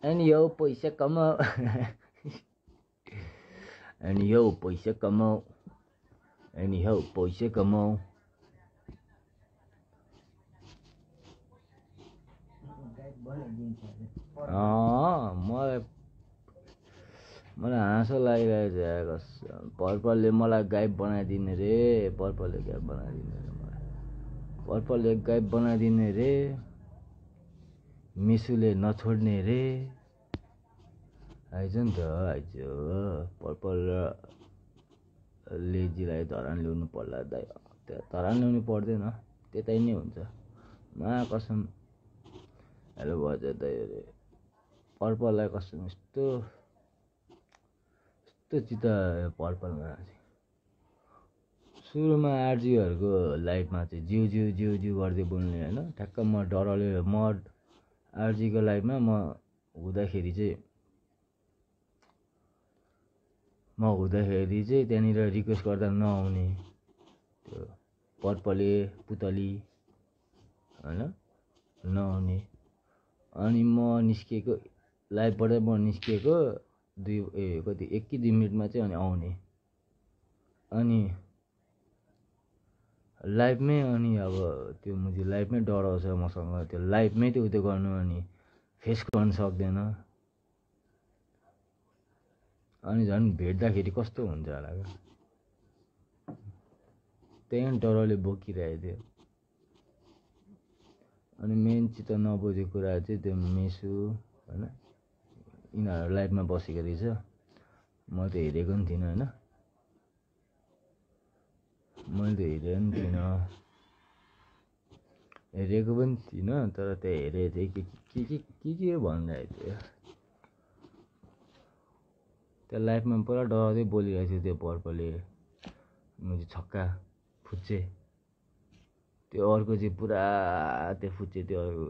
Anyhow, पैसा कमाऊ anyhow, पैसा कमाऊ anyhow, पैसा कमाऊ मलाई हाँसो लागिरहेको छ पर्पलले मलाई गायब बनाइदिने रे पर्पलले गायब बनाइदिने रे मलाई पर्पलले गायब बनाइदिने रे मिसुले नछोड्ने रे आइज नि त आइज पर्पल र लेजीलाई धरान ल्याउनु पर्ला दाइ धरान ल्याउनु पर्दैन त्यतै नै हुन्छ कसम हेलो भन्छ दाइ अरे पर्पललाई कसम यस्तो चित्त पर्पलमा चाहिँ सुरुमा आरजीहरूको लाइफमा चाहिँ जिउ जिउ जिउ जिउ गर्दै बोल्ने होइन ठ्याक्क म डरले म आरजीको लाइफमा म हुँदाखेरि चाहिँ त्यहाँनिर रिक्वेस्ट गर्दा नआउने त्यो पर्पले पुतली होइन नआउने अनि म निस्किएको लाइफबाट म निस्किएको 1 कि 2 मिनटमा चाहिँ अनि आउने अनि लाइफमै अनि अब त्यो मुझे लाइफमै डराउँछ मसँग त्यो लाइफमै त्यो उयो गर्नु अनि फेस गर्न सक्दैन अनि झन् भेट्दाखेरि कस्तो हुन्छ होला त्यही डरले बोकिरहेको थियो अनि मेन चित्त नबुझेको कुरा चाहिँ त्यो मेसु होइन यिनीहरू लाइफमा बसेको रहेछ म त हेरेको पनि थिइनँ होइन मैले त हेरेको पनि थिइनँ तर त्यो हेरेको थिएँ के भनिरहेको थियो त्यो लाइफमा पुरा डराउँदै बोलिरहेको थियो त्यो पर्पलले मुझे छक्का फुच्चे त्यो अर्को चाहिँ पुरा त्यो फुच्चे त्यो अर्को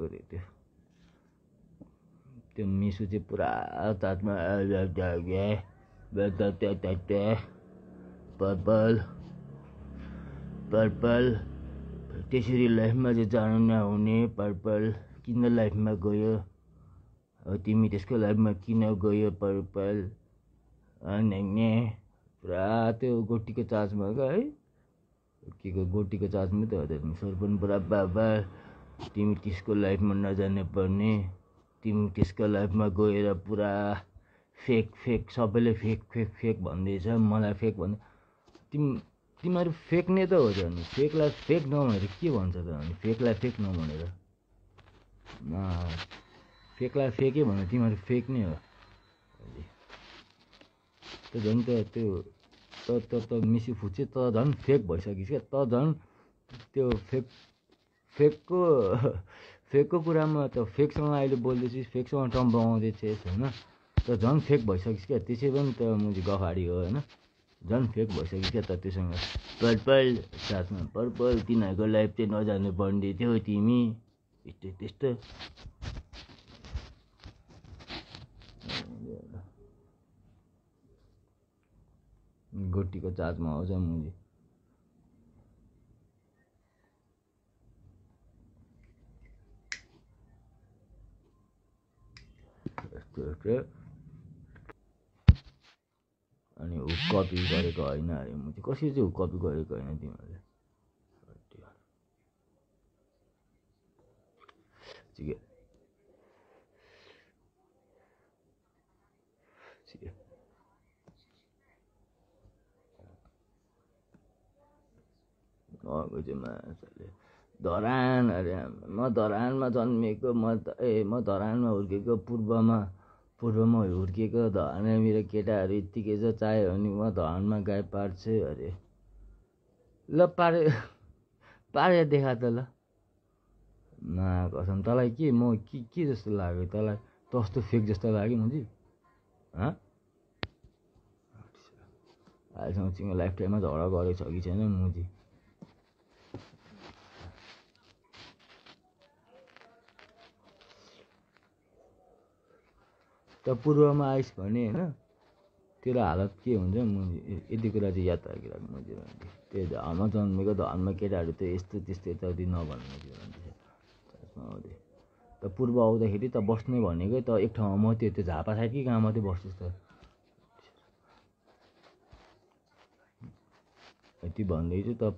त्यो मिसु चाहिँ पुरा तातमा पर्पल त्यसरी लाइफमा चाहिँ जानु नहुने पर्पल किन लाइफमा गयो तिमी त्यसको लाइफमा किन गयो पर्पल पुरा त्यो गोटीको चार्जमा क्या है के को गोटीको चार्जमै त हो त सर पनि पुरा बाबा तिमी त्यसको लाइफमा नजाने पर्ने तिमी त्यसको लाइफमा गएर पुरा फेक सबैले फेक भन्दैछ मलाई फेक भन्दै तिमीहरू फेक्ने त हो त अनि फेकलाई फेक नभनेर के भन्छ त अनि फेकलाई फेक नभनेर फेकलाई फेकै भन्नु तिमीहरू फेक नै हो त झन् त त्यो त मिसी फुच्चे त झन् फेक भइसकिस् क्या त झन् त्यो फेकको कुरामा त फेकसँग अहिले बोल्दैछस् फेकसँग टर्म बगाउँदैछस् होइन त झन् फेक भइसकिस् क्या त्यसै पनि त मुझे गफाडी हो होइन झन् फेक भइसकिस् क्या त त्योसँग पर्पल साथमा पर्पल तिनीहरूको लाइफ चाहिँ नजानु पर्ने थियो तिमी त्यस्तो गोटीको चार्जमा आउँछ मुझे अनि हुक कपी गरेको होइन अरे म चाहिँ कसरी चाहिँ हुक कपी गरेको होइन तिमीहरूले मान्छेले धरान अरे म धरानमा जन्मेको म धरानमा हुर्केको पूर्वमा हुर्केको धरानमा मेरो केटाहरू यत्तिकै छ चाह्यो भने म धरानमा गाई पार्छु अरे ल पारे देखा त ल कसम तँलाई के म के जस्तो लाग्यो तँलाई तस्तो फेक जस्तो लाग्यो मुझे अहिलेसम्म तिम्रो लाइफ टाइममा झगडा गरेको छ कि छैन मुझे त पूर्वमा आइस भने होइन तेरो हालत के हुन्छ मुझे यति कुरा चाहिँ याद राखिराख्नु मुझे त्यही धर्ममा जन्मेको धर्ममा केटाहरू त यस्तो त्यस्तो यताउति नभन्नु त पूर्व आउँदाखेरि त बस्ने भनेको त एक ठाउँमा मात्रै त्यो झापा साइड कि कहाँ मात्रै बस्छस् त यति भन्दैछु त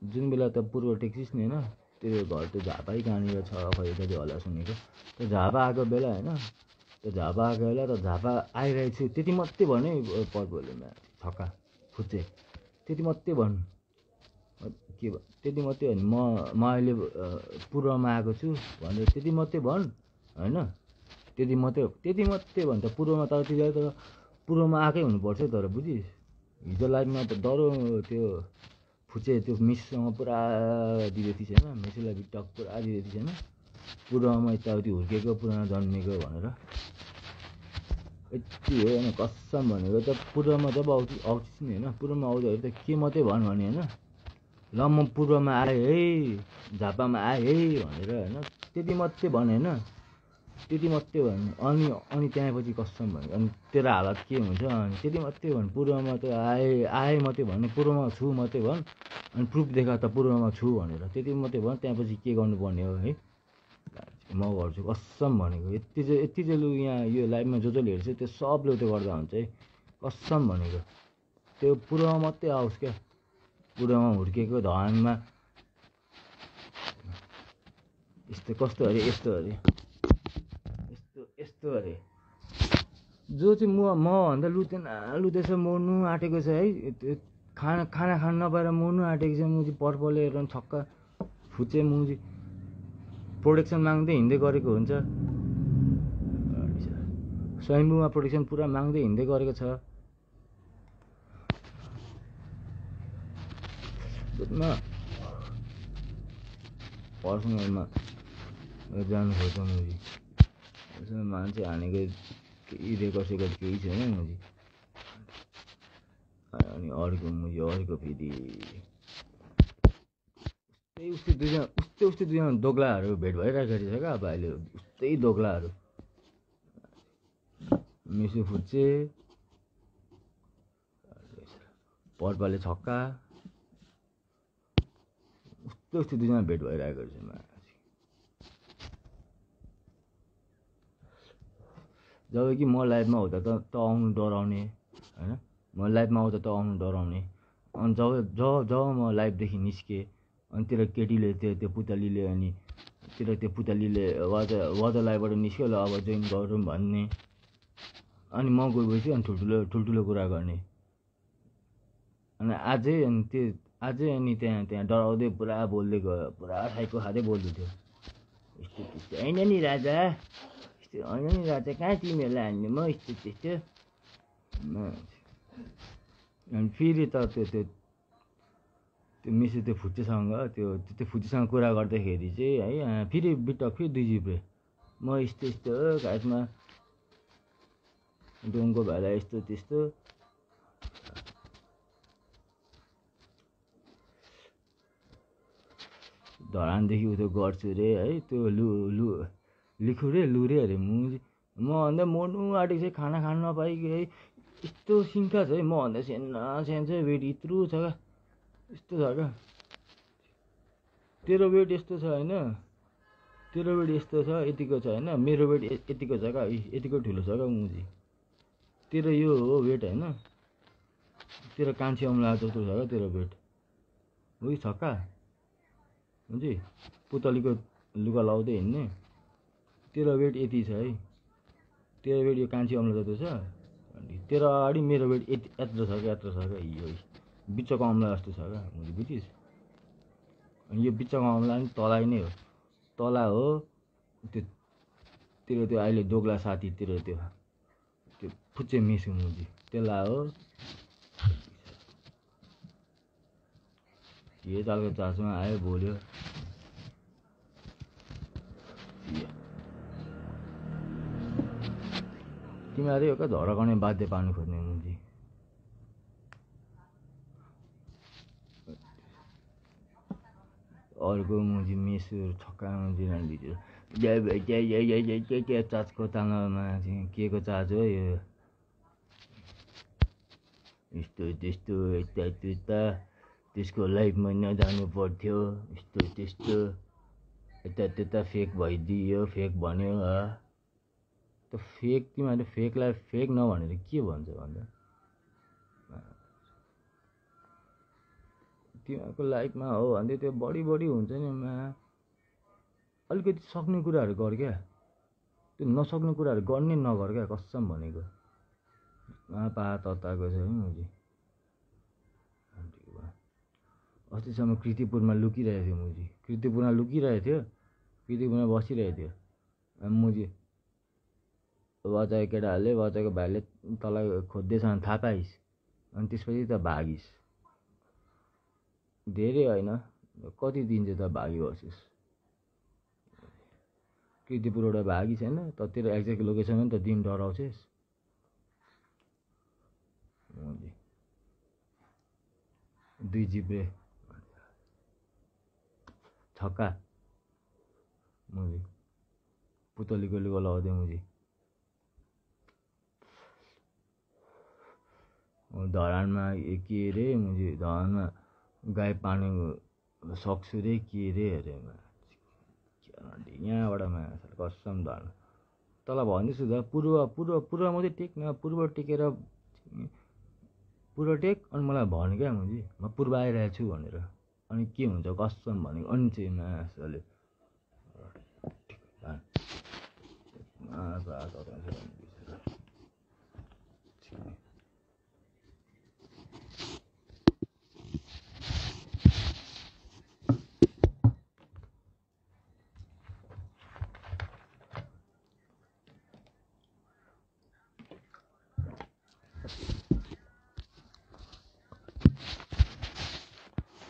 जुन बेला त पूर्व टेक्सिस् नि होइन त्यो घर त्यो झापै कहाँनिर छ खै कति होला सुनेको त्यो झापा आएको बेला होइन त्यो झापा आएको बेला त झापा आइरहेको छु त्यति मात्रै भने पर्पलले छक्का फुच्चे त्यति मात्रै भन् के त्यति मात्रै भने म अहिले पूर्वमा आएको छु भनेर त्यति मात्रै भन् होइन त्यति मात्रै भन् त पूर्वमा त पूर्वमा आएकै हुनुपर्छ तर बुझिस् हिजो लाइफमा त डह्रो त्यो फुचे त्यो मिससँग पुरा दिँदै थिएछ होइन मिसलाई बिटक पुरा दिँदै थिएछ होइन पूर्वमा यताउति हुर्केको पुरानो जन्मेको भनेर यति हो होइन कसम भनेको त पूर्वमा जब आउँछस् नि होइन पूर्वमा आउँदाखेरि त के मात्रै भन् भने होइन ल म पूर्वमा आएँ है झापामा आएँ है भनेर होइन त्यति मात्रै भन् होइन त्यति मात्रै भन्नु अनि त्यहाँपछि कसम भनेको अनि तेरो हालत के हुन्छ अनि त्यति मात्रै भन्नु पूर्वमा त आए मात्रै भन्नु पूर्वमा छु मात्रै भन् अनि प्रुफ देखा त पूर्वमा छु भनेर त्यति मात्रै भन् त्यहाँपछि के गर्नुपर्ने हो है म गर्छु कसम भनेको यति चाहिँ लु यहाँ यो लाइभमा जसले हेर्छ त्यो सबले त्यो गर्दा हुन्छ है कसम भनेको त्यो पूर्वमा मात्रै आओस् क्या पूर्वमा हुर्केको धनमा यस्तो कस्तो अरे यस्तो अरे यस्तो अरे जो चाहिँ मभन्दा लुतेछ मर्नु आँटेको छ है खाना खानु नपाएर मर्नु आँटेको छ मुजी पर्पलले हेरेर छक्का फुच्चे मुजी प्रोटेक्सन माग्दै हिँड्दै गरेको हुन्छ स्वयम्भूमा प्रोटेक्सन पुरा माग्दै हिँड्दै गरेको छ पर्सनलमा जानु खोज्छ मुजी मान्छे हानेको केही रेकर्ड सेकर्ड केही छैन मुजी अनि अर्को फेरि उस्तै दुईजना दोग्लाहरू भेट भइरहेको रहेछ क्या अब अहिले उस्तै दोग्लाहरू मिसु फुच्चे पर्पाले छक्का उस्तै दुईजना भेट भइरहेको रहेछ जब कि म लाइभमा हुँदा त आउनु डराउने होइन म लाइभमा आउँदा त आउनु डराउने अनि जब म लाइभदेखि निस्केँ अनि तेरो केटीले त्यो पुतलीले अनि त्यो पुतलीले वाजा लाइभबाट निस्क्यो ल अब जोइन गरौँ भन्ने अनि म गएपछि अनि ठुल्ठुलो कुरा गर्ने अनि अझै अनि त्यहाँ डराउँदै पुरा बोल्दै गयो पुरा साइको खाँदै बोल्दै थियो यस्तो होइन नि राजा होइन नि राजा कहाँ तिमीहरूलाई हान्ने म यस्तो त्यस्तो अनि फेरि त त्यो मिसो त्यो फुच्चेसँग त्यो फुच्चेसँग कुरा गर्दाखेरि चाहिँ है फेरि बिटक फेरि दुई जिब्रे म यस्तो घाटमा डोङको भाला यस्तो त्यस्तो धरानदेखि उतो गर्छु रे है त्यो लिखु रे लुरे अरे म भन्दा मर्नु आँटेको चाहिँ खाना खानु नपाइकि है यस्तो सिङ्खा छ है म भन्दा सानो छ वेट यत्रो छ क्या यस्तो छ क्या तेरो वेट यस्तो छ होइन तेरो वेट यस्तो छ यतिको छ होइन मेरो वेट यतिको छ क्या यतिको ठुलो छ क्या मुजी तेरो यो हो वेट होइन तेरो कान्छी अम्ला जस्तो छ क्या तेरो वेट हो छक्का हुन्छ पुतलीको लुगा लाउँदै हिँड्ने तेरो वेट यति छ है तेरो वेट यो कान्छी अम्ला जस्तो छ अनि तेरो अगाडि मेरो वेट यत्रो छ क्या यो बिचको अम्ला जस्तो छ क्या मैले बुझिस् अनि यो बिचको अम्ला नि तलाई नै हो तला हो तेरो त्यो अहिले दोग्ला साथी तेरो त्यो फुच्चे मिसु मुजी त्यसलाई हो के चालको चासोमा आयो बोल्यो तिमीहरूले एउटा धरकाउने बाध्य पार्नु खोज्ने मुजी अर्को मुजी मेसु छक्का मुजी क्या चाचको तालमा के को चाच हो यो यस्तो त्यस्तो यता त्यसको लाइफमा नजानु पर्थ्यो यस्तो त्यस्तो यता त्यता फेक भइदियो, फेक भन्यो। त्यो फेक, तिमीहरूले फेकलाई फेक नभनेर के भन्छ भन्दा? तिमीहरूको लाइफमा हो भने त्यो बढी हुन्छ नि। अलिकति सक्ने कुराहरू गर क्या, त्यो नसक्ने कुराहरू गर्ने नगर क्या, कसम भनेको। पा तताएको छ है मुजी। अस्तिसम्म कृतिपुरमा लुकिरहेको थियो मुजी, कृतिपुरमा बसिरहेको थियो। मुजी बचाएको केटाहरूले, बचाएको भाइले तँलाई खोज्दैछ भने थाहा पाइस्, अनि त्यसपछि त भागिस्। धेरै होइन, कति दिन चाहिँ त भागिबसिस्। कृतिपुरबाट भागी छैन त, तेरो एक्ज्याक्ट लोकेसन पनि त दिन डराउँछेस्। दुई जिब्रे छक्का मुजी, पुतलीको लुगा लगाउँदै मुजी। धरानमा के अरे मुजी, धरानमा गाई पाल्नु सक्छु रे के रे अरे। यहाँबाट कसम धरान तँलाई भन्दैछु त, पूर्व मात्रै टेक न, पूर्व टेकेर पूर्व टेक अनि मलाई भन क्या मुजी, म पूर्व आइरहेको छु भनेर। अनि के हुन्छ कसम भनेको। अनि चाहिँ मासले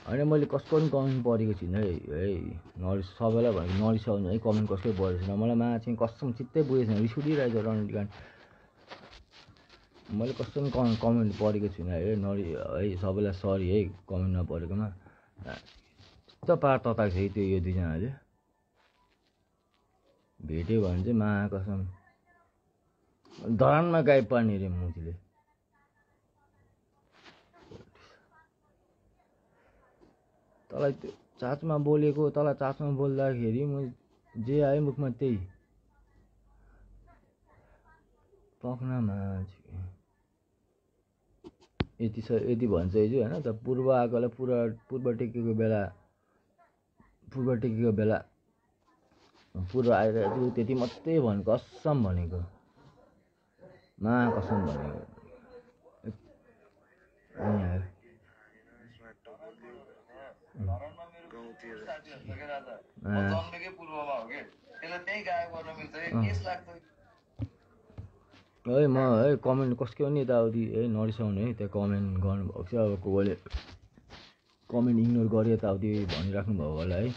होइन, मैले कसको पनि कमेन्ट पढेको छुइनँ है। सबैलाई भनेको नरिसाउनु है, कमेन्ट कसकै पढेको छैन। मलाई चाहिँ कसम चित्तै बुझेको छैन, रिस उठिरहेछ रणनीति काण्ड। मैले कस्तो पनि कमेन्ट पढेको छुइनँ है, सबैलाई सरी है कमेन्ट नपढेकोमा। यस्तो पार तताएको छ है त्यो यो दुईजनाले। भेट्यो भने चाहिँ कसम धरानमा गाई पार्ने रे मुजीले। तँलाई त्यो चाचमा बोलेको, तँलाई चाचमा बोल्दाखेरि म जे आयो मुखमा त्यही पक्नमा यति भन्छ है होइन। त पूर्व आएकोलाई पूर्व टेकेको बेला पूर्व आइरहेको छु त्यति मात्रै भन्नु, कसम भनेको, कसम भनेको। म कमेन्ट कसको पनि यताउति नरिसाउनु है, त्यहाँ कमेन्ट गर्नुभएको छ। अब कोले कमेन्ट इग्नोर गरेँ यताउति भनिराख्नु भएको होला है,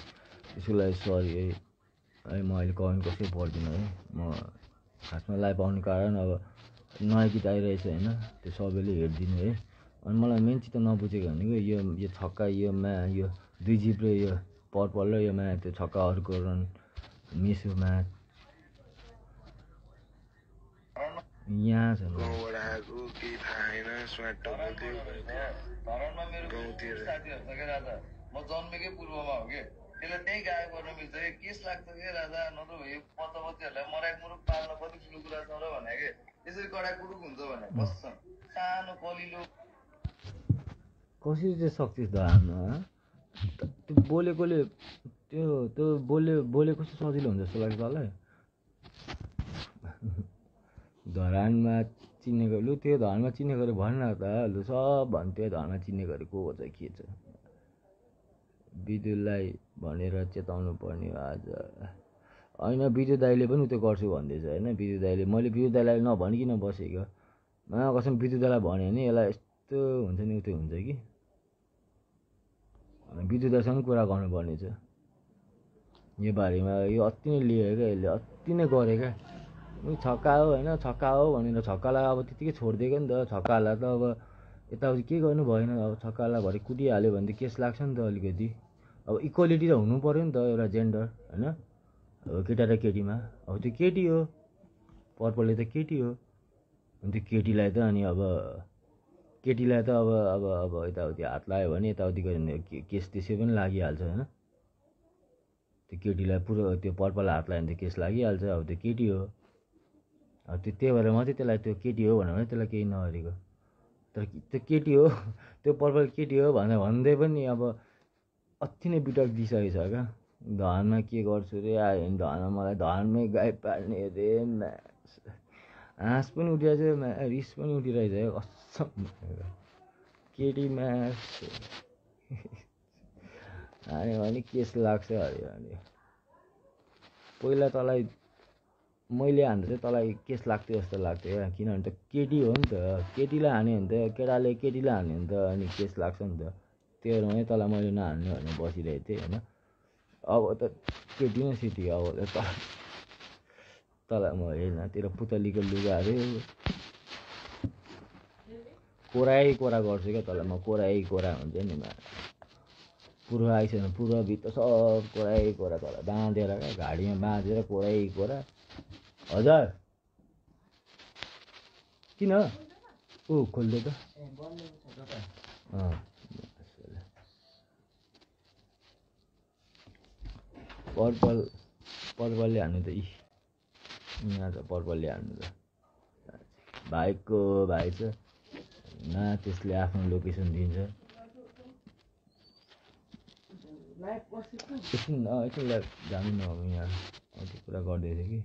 त्यसको लागि सरी है। म अहिले कमेन्ट कसै पढ्दिनँ है। म खासमा लाइभ आउने कारण अब नयाँ गीत आइरहेछ होइन, त्यो सबैले हेरिदिनु है। अनि मलाई मेन चिज त नबुझेको भनेको यो छक्का, यो दुई जिब्रे, यो पर्पल र यो त्यो छक्का अर्को रन मिसोमा यहाँ छ। म जन्मेकै पूर्वमा हो कि, त्यसले त्यही गायब गर्न मिल्छ कि, केस लाग्छ कि राजा, नत्र यो पत्तापत्तीहरूलाई मराक मुरुक पाल्न कति ठुलो कुरा छ र भने कि, यसरी कडा कुरुक हुन्छ भने कसम सानो कलिलो कसरी चाहिँ सक्छस् धरानमा। त्यो बोलेकोले त्यो बोले कस्तो सजिलो हुन्छ जस्तो लाग्छ तँलाई? धरानमा चिनेको लु, त्यो धरानमा चिनेकोहरू भन्न त लु, सब भन्थ्यो धरानमा चिनेकोहरू को छ के छ। विद्युतलाई भनेर चेताउनु पर्ने आज होइन। विद्युत दाइले पनि त्यो गर्छु भन्दैछ होइन। विद्युत दाइले, मैले विद्युत दाइलाई नभनिकन बसेको, कसम विद्युत दाइलाई भन्यो भने यसलाई यस्तो हुन्छ नि, त्यो हुन्छ कि विद्युत दाइसँग कुरा गर्नुपर्ने छ यो बारेमा। यो अति नै लियो क्या, यसले अति नै गऱ्यो क्या। छक्का हो होइन, छक्का हो भनेर छक्कालाई अब त्यतिकै छोडिदिएको नि त। छक्कालाई त अब यताउति के गर्नु भएन। अब छक्कालाई भरे कुटिहाल्यो भने त केस लाग्छ नि त अलिकति। अब इक्वालिटी त हुनु पऱ्यो नि त, एउटा जेन्डर होइन। अब केटा र केटीमा, अब त्यो केटी हो, पर्पलले त केटी हो। अनि त्यो केटीलाई त अनि अब केटीलाई त अब यताउति हात लाग्यो भने यताउति गऱ्यो भने केस त्यसै पनि लागिहाल्छ होइन। त्यो केटीलाई पुरो त्यो पर्पल हात लाग्यो भने त केस लागिहाल्छ। अब त्यो केटी हो, अब त्यही भएर म चाहिँ त्यसलाई त्यो केटी हो भनेर त्यसलाई केही नगरेको। तर त्यो केटी हो, त्यो पर्पल केटी हो भनेर भन्दै पनि अब अति नै बिटक दिइसकेको छ क्या। धनमा के गर्छु रे आयो भने धनमा मलाई धनमै गाई पाल्ने रे, हाँस पनि उठिरहेको छ, रिस पनि उठिरहेको छ कसम। केटीमा हान्यो भने केस लाग्छ अरे भने पहिला तँलाई मैले हान्दा चाहिँ तँलाई केस लाग्थ्यो जस्तो लाग्थ्यो क्या। किनभने त केटी हो नि त, केटीलाई हान्यो भने त केटाले केटीलाई हान्यो भने त अनि केस लाग्छ नि त। त्यही भएर तँलाई मैले नहान्ने भनेर बसिरहेको थिएँ होइन। अब त केटी नै सिटियो, अब त तँलाई म हेर्न तेरो पुतलीको लुगाहरू कोराइ कोरा गर्छु क्या तँलाई म, कोराइ कोरा हुन्छ नि। पुर्खा आइसक्यो भने पुर्खाभित्र सब कोराइ कोरा तँलाई बाँधेर क्या, घाडीमा बाँधेर कोराइ कोरा। हजुर किन खोल्दै त पर्पलले हान्नु त यहाँ छ पर्पलले हान्नु त। भाइको भाइ छ न, त्यसले आफ्नो लोकेसन दिन्छ। एकछिन जानु न अब यहाँ त्यो कुरा गर्दै थियो कि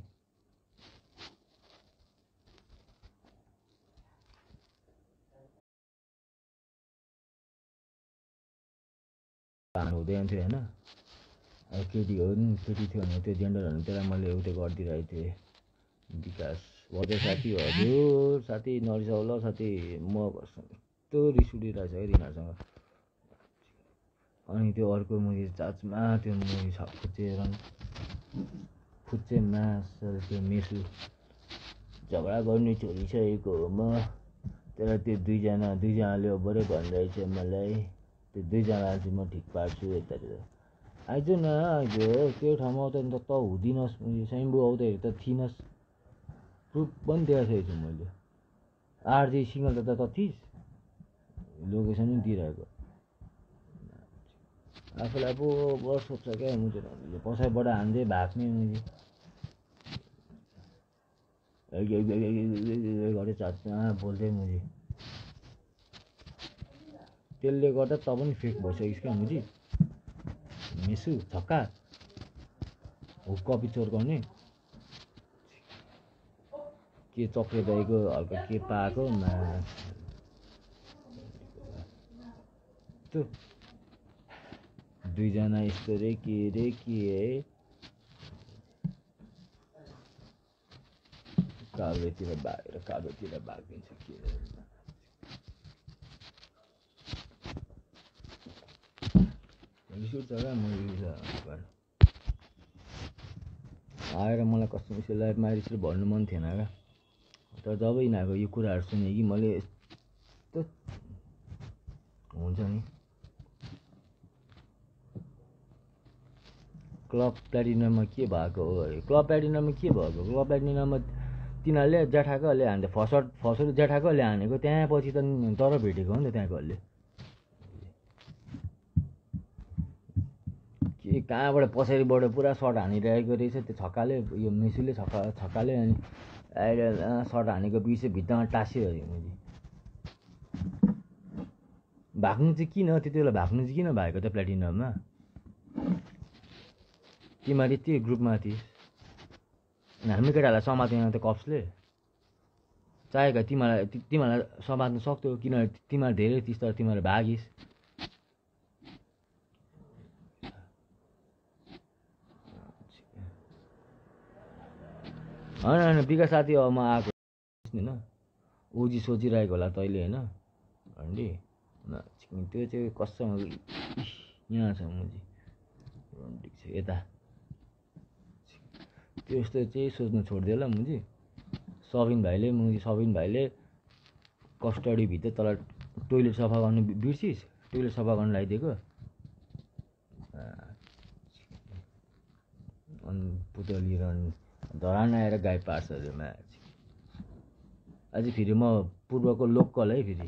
हुँदै थियो होइन। अब केटी हो नि, केटी थियो भने त्यो जेन्डरहरू त्यसलाई मैले उयो गरिदिइरहेको थिएँ। विकास हजुर साथी, हजुर साथी नरिसाउ ल साथी, म कस्तो रिस उठिरहेछ क्या तिनीहरूसँग। अनि त्यो अर्को मुभी चाचमा त्यो मुभी छ फुच्चे मास त्यो मेसु झगडा गर्ने छोडिसकेको हो म। तर त्यो दुईजनाले बरै भनिरहेछ मलाई, त्यो दुईजनालाई चाहिँ म ठिक पार्छु यतातिर। आइज न आइज त्यो ठाउँमा आउँदा त हुँदिनस्, साइम्बु आउँदाखेरि त थिइनस्, प्रुफ पनि देखाइसकेको छु मैले। आरजे सिङ्गल त थिइस्, लोकेसन पनि दिइरहेको। आफूलाई पो बस सोध्छ क्या मुझे, पछाडिबाट हान्दै भाग्ने मुझे गरे चाचमा बोल्दै मुझे। त्यसले गर्दा त पनि फेक भइसकिस् क्या मुझी। मिसु छक्का हो कपी चोर गर्ने के चक्रे दाइको हल्का के पाएको त्यो दुईजना यस्तो रे के काभ्रेतिर भागिदिन्छ के रिस उठ्छ क्या मैले आएर मलाई कस्तो यसो लाइफमा यसरी भन्नु मन थिएन क्या। तर जब यिनीहरूको यो कुराहरू सुने कि मैले यस्तो हुन्छ नि। क्लब प्लेटिनममा के भएको हो अरे, क्लब प्लेटिनममा के भएको, क्लब प्लेटिनममा तिनीहरूले जेठाकोहरूले हान्थ्यो, फर्स्ट जेठाकोहरूले हानेको, त्यहाँ पछि त तर भेटेको हो नि त त्यहाँकोहरूले। के कहाँबाट पछाडिबाट पुरा सर्ट हानिरहेको रहेछ त्यो छक्काले, यो मेसुले छक्काले। अनि आएर सर्ट हानेको पछि भित्तामा टाँस्यो अरे मैले। भाग्नु चाहिँ किन त्यति बेला, भाग्नु चाहिँ किन भएको त प्लेटिनममा? तिमीहरू त्यो ग्रुपमा थिइस्, हामी केटाहरूलाई समात्दैन त कप्सले, चाहेको तिमीहरूलाई समात्नु सक्थ्यो, किनभने तिमीहरू धेरै थिइस् तर तिमीहरू भागिस्। होइन विकास साथी अब म आएको होइन, ओजी सोचिरहेको होला तैँले होइन अन्डी त्यो चाहिँ कसम यहाँ छ मुजी छ यता त्यस्तो चाहिँ सोच्नु छोडिदियो ल मुजी। सबिन भाइले कस्टडीभित्र तँलाई टोइलेट सफा गर्नु बिर्सिस्, टोइलेट सफा गर्नु लगाइदिएको अनि पुतली र धरान आएर गाई पार्छ अरे म्याच। अझै फेरि म पूर्वको लोकल है, फेरि